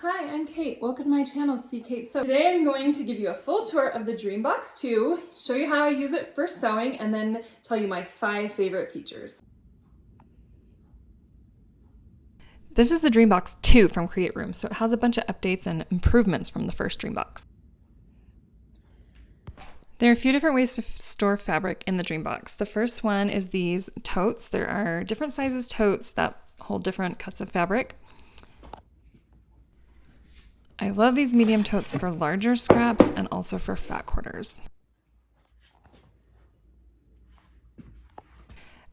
Hi, I'm Kate. Welcome to my channel, SEEKATESEW. Today I'm going to give you a full tour of the Dreambox 2, show you how I use it for sewing, and then tell you my 5 favorite features. This is the Dreambox 2 from Create Room, so it has a bunch of updates and improvements from the first Dreambox. There are a few different ways to store fabric in the Dreambox. The first one is these totes. There are different sizes totes that hold different cuts of fabric. I love these medium totes for larger scraps and also for fat quarters.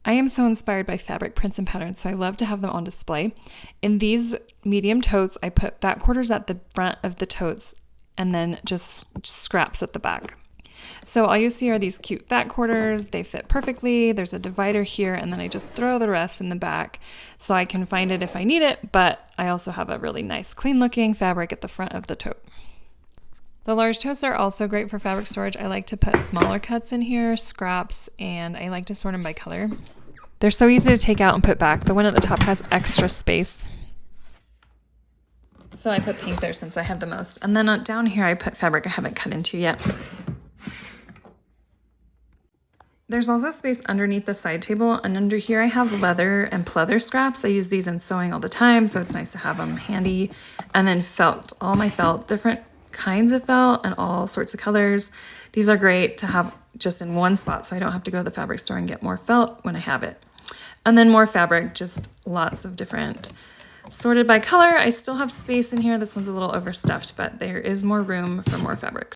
I am so inspired by fabric prints and patterns, so I love to have them on display. In these medium totes, I put fat quarters at the front of the totes and then just scraps at the back. So all you see are these cute fat quarters. They fit perfectly. There's a divider here, and then I just throw the rest in the back so I can find it if I need it, but I also have a really nice clean looking fabric at the front of the tote. The large totes are also great for fabric storage. I like to put smaller cuts in here, scraps, and I like to sort them by color. They're so easy to take out and put back. The one at the top has extra space, so I put pink there since I have the most. And then down here I put fabric I haven't cut into yet. There's also space underneath the side table, and under here I have leather and pleather scraps. I use these in sewing all the time, so it's nice to have them handy. And then felt, all my felt, different kinds of felt and all sorts of colors. These are great to have just in one spot, so I don't have to go to the fabric store and get more felt when I have it. And then more fabric, just lots of different, sorted by color. I still have space in here. This one's a little overstuffed, but there is more room for more fabrics.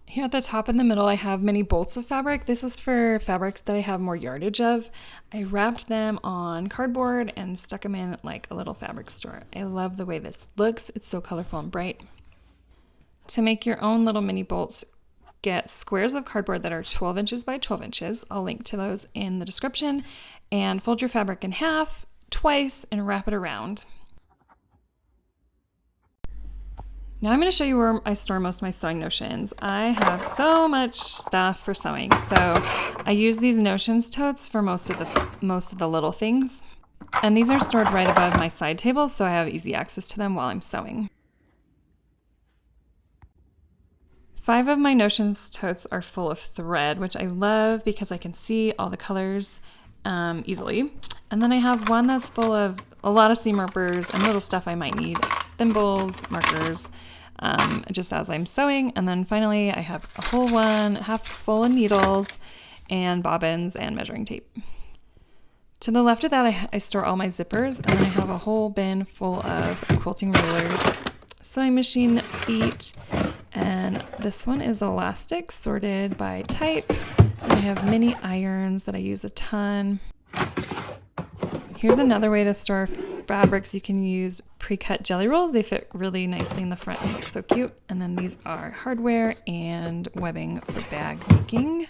Here at the top in the middle, I have many bolts of fabric. This is for fabrics that I have more yardage of. I wrapped them on cardboard and stuck them in like a little fabric store. I love the way this looks. It's so colorful and bright. To make your own little mini bolts, get squares of cardboard that are 12 inches by 12 inches. I'll link to those in the description. And fold your fabric in half, twice, and wrap it around. Now I'm going to show you where I store most of my sewing notions. I have so much stuff for sewing, so I use these notions totes for most of the little things. And these are stored right above my side table, so I have easy access to them while I'm sewing. 5 of my notions totes are full of thread, which I love because I can see all the colors easily. And then I have one that's full of a lot of seam rippers and little stuff I might need, thimbles, markers, just as I'm sewing. And then finally I have a whole one half full of needles and bobbins and measuring tape. To the left of that I store all my zippers, and then I have a whole bin full of quilting rollers, sewing machine feet, and this one is elastic sorted by type. And I have mini irons that I use a ton. Here's another way to store fabrics. You can use pre-cut jelly rolls. They fit really nicely in the front and look so cute. And then these are hardware and webbing for bag making.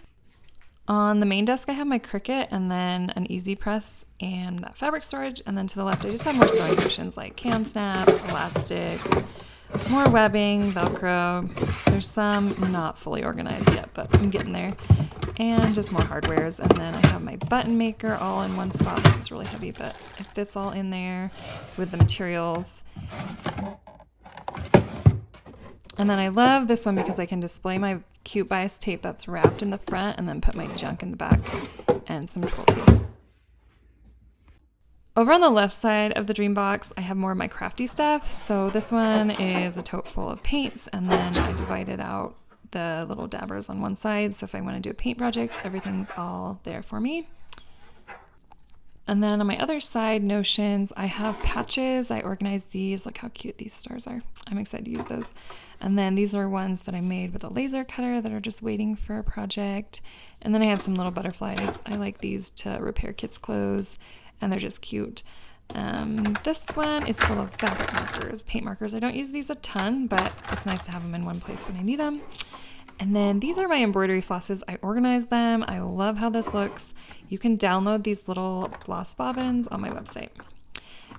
On the main desk I have my Cricut and then an easy press and that fabric storage. And then to the left I just have more sewing notions like can snaps, elastics, more webbing, Velcro. There's some not fully organized yet, but I'm getting there. And just more hardwares. And then I have my button maker all in one spot. This is really heavy, but it fits all in there with the materials. And then I love this one because I can display my cute bias tape that's wrapped in the front and then put my junk in the back and some twirl tape. Over on the left side of the Dreambox, I have more of my crafty stuff. So this one is a tote full of paints, and then I divided out the little dabbers on one side. So if I want to do a paint project, everything's all there for me. And then on my other side, notions, I have patches. I organized these. Look how cute these stars are. I'm excited to use those. And then these are ones that I made with a laser cutter that are just waiting for a project. And then I have some little butterflies. I like these to repair kids' clothes, and they're just cute. This one is full of fabric markers, paint markers. I don't use these a ton, but it's nice to have them in one place when I need them. And then these are my embroidery flosses. I organized them. I love how this looks. You can download these little floss bobbins on my website.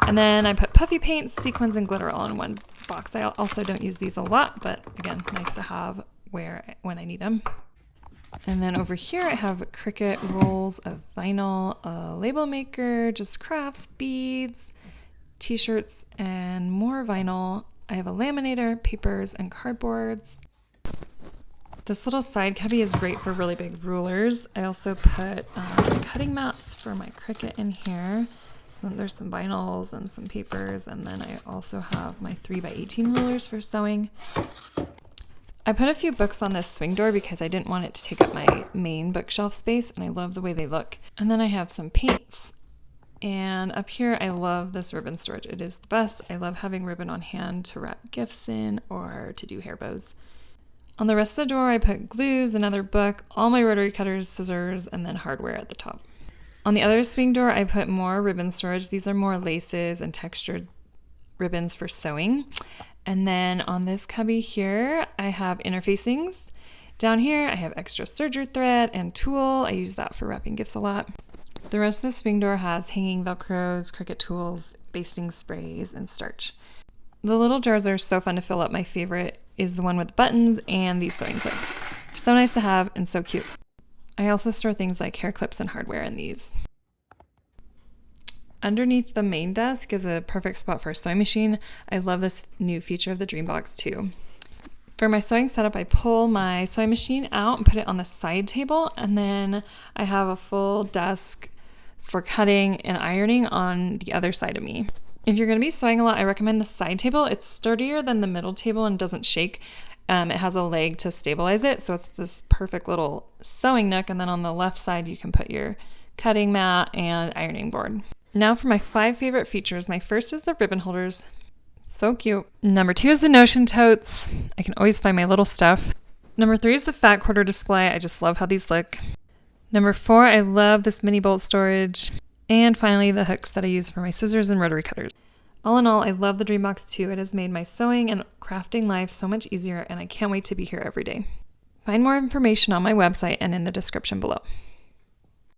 And then I put puffy paints, sequins, and glitter all in one box. I also don't use these a lot, but again, nice to have when I need them. And then over here I have Cricut rolls of vinyl, a label maker, just crafts, beads, t-shirts, and more vinyl. I have a laminator, papers, and cardboards. This little side cubby is great for really big rulers. I also put cutting mats for my Cricut in here. So there's some vinyls and some papers, and then I also have my 3x18 rulers for sewing. I put a few books on this swing door because I didn't want it to take up my main bookshelf space, and I love the way they look. And then I have some paints. And up here, I love this ribbon storage. It is the best. I love having ribbon on hand to wrap gifts in or to do hair bows. On the rest of the door, I put glues, another book, all my rotary cutters, scissors, and then hardware at the top. On the other swing door, I put more ribbon storage. These are more laces and textured ribbons for sewing. And then on this cubby here, I have interfacings. Down here, I have extra serger thread and tulle. I use that for wrapping gifts a lot. The rest of the swing door has hanging Velcros, Cricut tools, basting sprays, and starch. The little jars are so fun to fill up. My favorite is the one with buttons and these sewing clips. So nice to have and so cute. I also store things like hair clips and hardware in these. Underneath the main desk is a perfect spot for a sewing machine. I love this new feature of the Dreambox too. For my sewing setup, I pull my sewing machine out and put it on the side table, and then I have a full desk for cutting and ironing on the other side of me. If you're going to be sewing a lot, I recommend the side table. It's sturdier than the middle table and doesn't shake. It has a leg to stabilize it, so it's this perfect little sewing nook, and then on the left side you can put your cutting mat and ironing board. Now for my 5 favorite features. My first is the ribbon holders. So cute. Number 2 is the Notion totes. I can always find my little stuff. Number 3 is the fat quarter display. I just love how these look. Number 4, I love this mini bolt storage. And finally, the hooks that I use for my scissors and rotary cutters. All in all, I love the Dreambox 2. It has made my sewing and crafting life so much easier, and I can't wait to be here every day. Find more information on my website and in the description below.